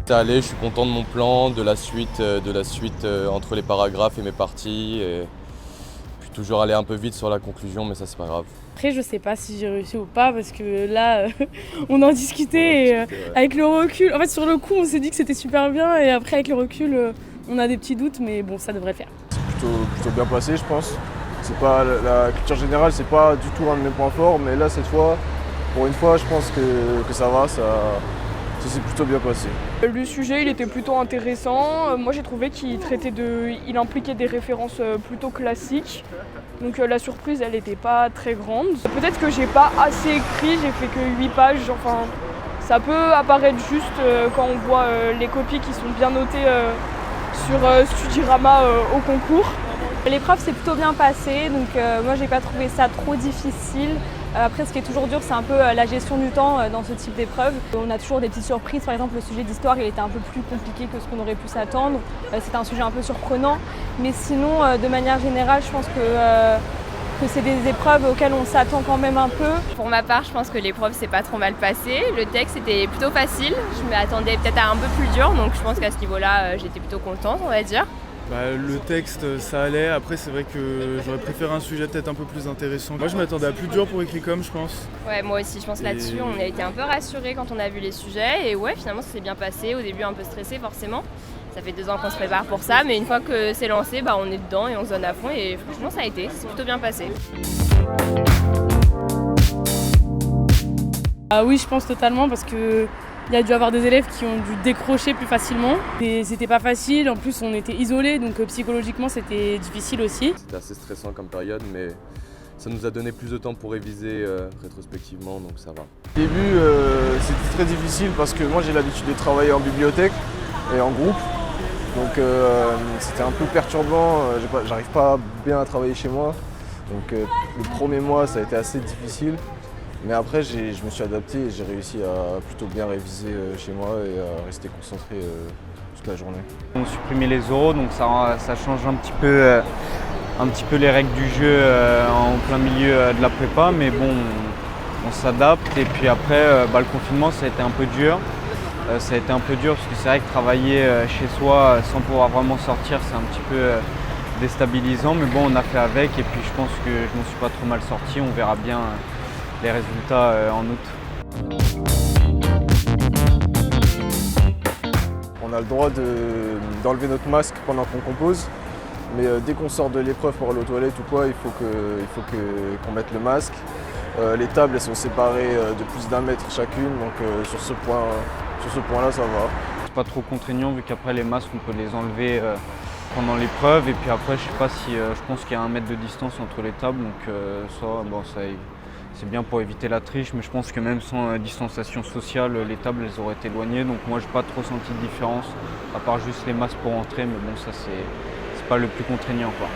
Ça allait, je suis content de mon plan, de la suite entre les paragraphes et mes parties. Et puis toujours aller un peu vite sur la conclusion, mais ça c'est pas grave. Après, je sais pas si j'ai réussi ou pas parce que là, on en discutait et ouais. avec le recul, en fait sur le coup on s'est dit que c'était super bien et après avec le recul on a des petits doutes mais bon ça devrait le faire. C'est plutôt bien passé je pense. C'est pas, la culture générale c'est pas du tout un de mes points forts mais là cette fois, pour une fois je pense que ça va, ça s'est plutôt bien passé. Le sujet il était plutôt intéressant, moi j'ai trouvé il impliquait des références plutôt classiques. Donc la surprise elle n'était pas très grande. Peut-être que j'ai pas assez écrit, j'ai fait que 8 pages, enfin ça peut apparaître juste quand on voit les copies qui sont bien notées sur Studirama au concours. L'épreuve s'est plutôt bien passée, donc moi j'ai pas trouvé ça trop difficile. Après ce qui est toujours dur c'est un peu la gestion du temps dans ce type d'épreuve. On a toujours des petites surprises, par exemple le sujet d'histoire il était un peu plus compliqué que ce qu'on aurait pu s'attendre. C'était un sujet un peu surprenant, mais sinon de manière générale je pense que c'est des épreuves auxquelles on s'attend quand même un peu. Pour ma part, je pense que l'épreuve s'est pas trop mal passée. Le texte était plutôt facile. Je m'attendais peut-être à un peu plus dur, donc je pense qu'à ce niveau-là, j'étais plutôt contente, on va dire. Le texte, ça allait. Après, c'est vrai que j'aurais préféré un sujet peut-être un peu plus intéressant. Moi, je m'attendais à plus dur pour Écrit-Com, je pense. Ouais, moi aussi, je pense là-dessus. On a été un peu rassurés quand on a vu les sujets. Et ouais, finalement, ça s'est bien passé. Au début, un peu stressé, forcément. Ça fait 2 ans qu'on se prépare pour ça. Mais une fois que c'est lancé, on est dedans et on se donne à fond. Et franchement, ça a été. C'est plutôt bien passé. Ah oui, je pense totalement parce que il y a dû avoir des élèves qui ont dû décrocher plus facilement. Et c'était pas facile, en plus on était isolés, donc psychologiquement c'était difficile aussi. C'était assez stressant comme période, mais ça nous a donné plus de temps pour réviser rétrospectivement, donc ça va. Au début c'était très difficile parce que moi j'ai l'habitude de travailler en bibliothèque et en groupe. Donc c'était un peu perturbant, j'arrive pas bien à travailler chez moi. Donc le premier mois ça a été assez difficile. Mais après, je me suis adapté et j'ai réussi à plutôt bien réviser chez moi et à rester concentré toute la journée. On supprimait les oraux, donc ça change un petit peu les règles du jeu en plein milieu de la prépa, mais bon, on s'adapte. Et puis après, le confinement, ça a été un peu dur. Ça a été un peu dur parce que c'est vrai que travailler chez soi sans pouvoir vraiment sortir, c'est un petit peu déstabilisant. Mais bon, on a fait avec et puis je pense que je m'en suis pas trop mal sorti. On verra bien les résultats en août. On a le droit d'enlever notre masque pendant qu'on compose, mais dès qu'on sort de l'épreuve pour aller aux toilettes ou quoi, il faut qu'on mette le masque. Les tables elles sont séparées de plus d'1 mètre chacune, donc sur ce point-là ça va. C'est pas trop contraignant vu qu'après les masques on peut les enlever pendant l'épreuve et puis après je sais pas si je pense qu'il y a 1 mètre de distance entre les tables, donc c'est bien pour éviter la triche, mais je pense que même sans distanciation sociale, les tables elles auraient été éloignées, donc moi j'ai pas trop senti de différence, à part juste les masques pour entrer, mais bon ça c'est pas le plus contraignant quoi.